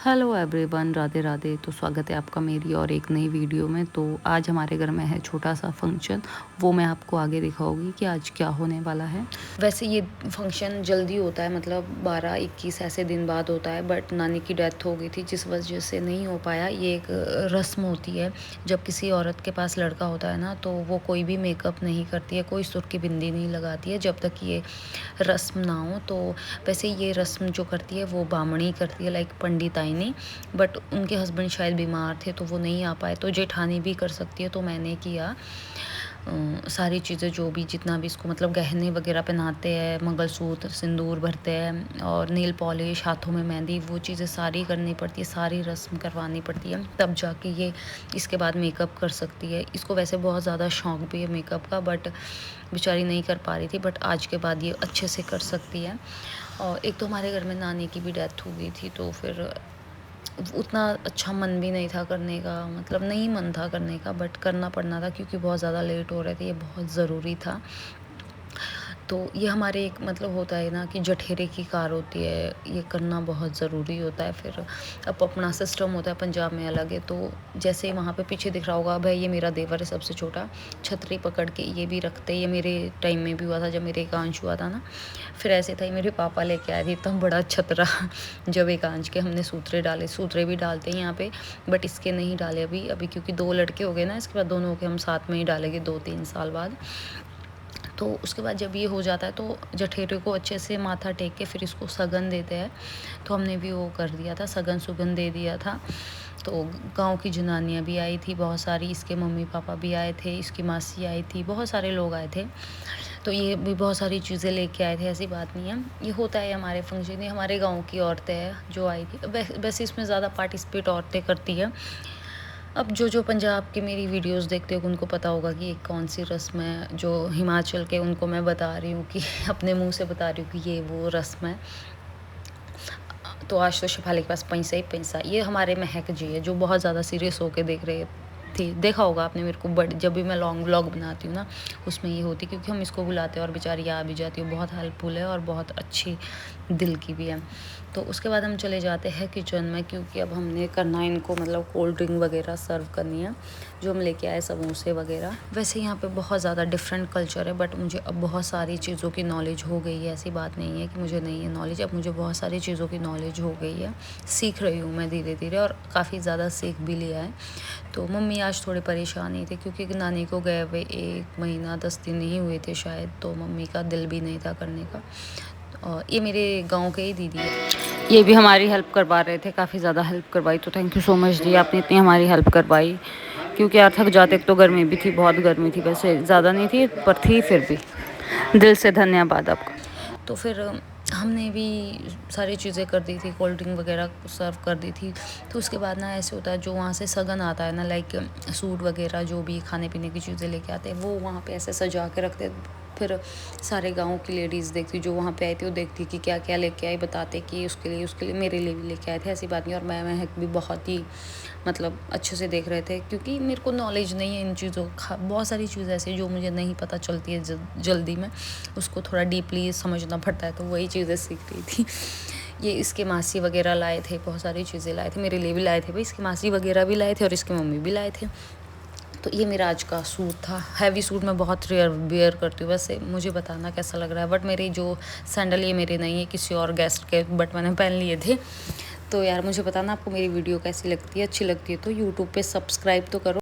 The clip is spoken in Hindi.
Hello everyone, Radhe Radhe. तो स्वागत है आपका मेरी और एक नई वीडियो में। तो आज हमारे घर में है छोटा सा फंक्शन, वो मैं आपको आगे दिखाऊंगी कि आज क्या होने वाला है। वैसे ये फंक्शन जल्दी होता है, मतलब 12-21 ऐसे दिन बाद होता है, बट नानी की डेथ हो गई थी जिस वजह से नहीं हो पाया। ये एक रस्म होती है जब किसी औरत के पास लड़का होता है ना, तो वो कोई भी मेकअप नहीं करती है, कोई सुर्ख की बिंदी नहीं लगाती है जब तक ये रस्म ना हो। तो वैसे ये रस्म जो करती है वो बामणी करती है, लाइक पंडिताई नहीं, बट उनके हस्बैंड शायद बीमार थे तो वो नहीं आ पाए, तो जेठानी भी कर सकती है। तो मैंने किया सारी चीज़ें, जो भी जितना भी इसको मतलब गहने वगैरह पहनाते हैं, मंगलसूत्र, सिंदूर भरते हैं और नील पॉलिश, हाथों में मेहंदी, वो चीज़ें सारी करनी पड़ती है, सारी रस्म करवानी पड़ती है, तब जाके ये इसके बाद मेकअप कर सकती है। इसको वैसे बहुत ज़्यादा शौक भी है मेकअप का, बट बेचारी नहीं कर पा रही थी, बट आज के बाद ये अच्छे से कर सकती है। और एक तो हमारे घर में नानी की भी डेथ हो गई थी, तो फिर उतना अच्छा मन भी नहीं था करने का, मतलब नहीं मन था करने का, बट करना पड़ना था क्योंकि बहुत ज़्यादा लेट हो रहे थे, ये बहुत ज़रूरी था। तो ये हमारे एक मतलब होता है ना कि जठेरे की कार होती है, ये करना बहुत ज़रूरी होता है। फिर अब अपना सिस्टम होता है, पंजाब में अलग है। तो जैसे वहाँ पे पीछे दिख रहा होगा, भाई ये मेरा देवर है सबसे छोटा, छतरी पकड़ के ये भी रखते, ये मेरे टाइम में भी हुआ था जब मेरे एकांश हुआ था ना। फिर ऐसे था, मेरे पापा लेके आए थे इतना बड़ा छतरा जब एकांश के हमने सूत्रे डाले, सूत्रे भी डालते हैं यहाँ पे, बट इसके नहीं डाले अभी क्योंकि 2 लड़के हो गए ना, इसके बाद दोनों के हम साथ में ही डालेंगे 2-3 साल बाद। तो उसके बाद जब ये हो जाता है तो जठेरे को अच्छे से माथा टेक के फिर इसको सगन देते हैं। तो हमने भी वो कर दिया था, सगन सुगन दे दिया था। तो गांव की जनानियाँ भी आई थी बहुत सारी, इसके मम्मी पापा भी आए थे, इसकी मासी आई थी, बहुत सारे लोग आए थे। तो ये भी बहुत सारी चीज़ें लेके आए थे, ऐसी बात नहीं है, ये होता है हमारे फंक्शन में। हमारे गाँव की औरतें हैं जो आई थी, वैसे इसमें ज़्यादा पार्टिसिपेट औरतें करती हैं। अब जो पंजाब की मेरी वीडियोस देखते हो उनको पता होगा कि ये कौन सी रस्म है। जो हिमाचल के उनको मैं बता रही हूँ कि अपने मुंह से बता रही हूँ कि ये वो रस्म है। तो आज तो शिफाली के पास पैसा ही पैसा, ये हमारे महक जी है जो बहुत ज़्यादा सीरियस होके देख रहे थी। देखा होगा आपने मेरे को, बट जब भी मैं लॉन्ग व्लॉग बनाती हूँ ना उसमें ये होती, क्योंकि हम इसको बुलाते हैं और बेचारी आ भी जाती है, बहुत हेल्पफुल है और बहुत अच्छी दिल की भी है। तो उसके बाद हम चले जाते हैं किचन में, क्योंकि अब हमने करना है इनको, मतलब कोल्ड ड्रिंक वगैरह सर्व करनी है, जो हम लेके आए समोसे वगैरह। वैसे यहाँ पे बहुत ज़्यादा डिफरेंट कल्चर है, बट मुझे अब बहुत सारी चीज़ों की नॉलेज हो गई है। ऐसी बात नहीं है कि मुझे नहीं है नॉलेज, अब मुझे बहुत सारी चीज़ों की नॉलेज हो गई है, सीख रही हूँ मैं धीरे धीरे, और काफ़ी ज़्यादा सीख भी लिया है। तो मम्मी आज थोड़े परेशान ही थे क्योंकि नानी को गए हुए 1 महीना 10 दिन ही हुए थे शायद, तो मम्मी का दिल भी नहीं था करने का। और ये मेरे गांव के ही दीदी है, ये भी हमारी हेल्प करवा रहे थे, काफ़ी ज़्यादा हेल्प करवाई। तो थैंक यू सो मच जी, आपने इतनी हमारी हेल्प करवाई, क्योंकि यार थक जाते। तो गर्मी भी थी, बहुत गर्मी थी, वैसे ज़्यादा नहीं थी पर थी, फिर भी दिल से धन्यवाद आपका। तो फिर हमने भी सारी चीज़ें कर दी थी, कोल्ड ड्रिंक वगैरह सर्व कर दी थी। तो उसके बाद ना ऐसे होता है, जो वहाँ से सगन आता है ना, लाइक सूट वगैरह जो भी खाने पीने की चीज़ें लेके आते हैं, वो वहाँ पे ऐसे सजा के रखते। फिर सारे गांव की लेडीज़ देखती, जो वहाँ पे आई थी वो देखती कि क्या क्या लेके आई, बताते कि उसके लिए मेरे लिए भी लेके आए थे, ऐसी बात नहीं। और मैं महक भी बहुत ही मतलब अच्छे से देख रहे थे, क्योंकि मेरे को नॉलेज नहीं है इन चीज़ों का, बहुत सारी चीज़ें ऐसी जो मुझे नहीं पता चलती है जल्दी में, उसको थोड़ा डीपली समझना पड़ता है, तो वही चीज़ें सीख रही थी। ये इसके मासी वगैरह लाए थे, बहुत सारी चीज़ें लाए थे, मेरे लिए भी लाए थे भाई, इसकी मासी वगैरह भी लाए थे और इसकी मम्मी भी लाए थे। तो ये मेरा आज का सूट था, हैवी सूट मैं बहुत रेयर वेयर करती हूँ, वैसे मुझे बताना कैसा लग रहा है। बट मेरी जो सैंडल ये मेरे नहीं है, किसी और गेस्ट के, बट मैंने पहन लिए थे। तो यार मुझे बताना आपको मेरी वीडियो कैसी लगती है, अच्छी लगती है तो यूट्यूब पे सब्सक्राइब तो करो।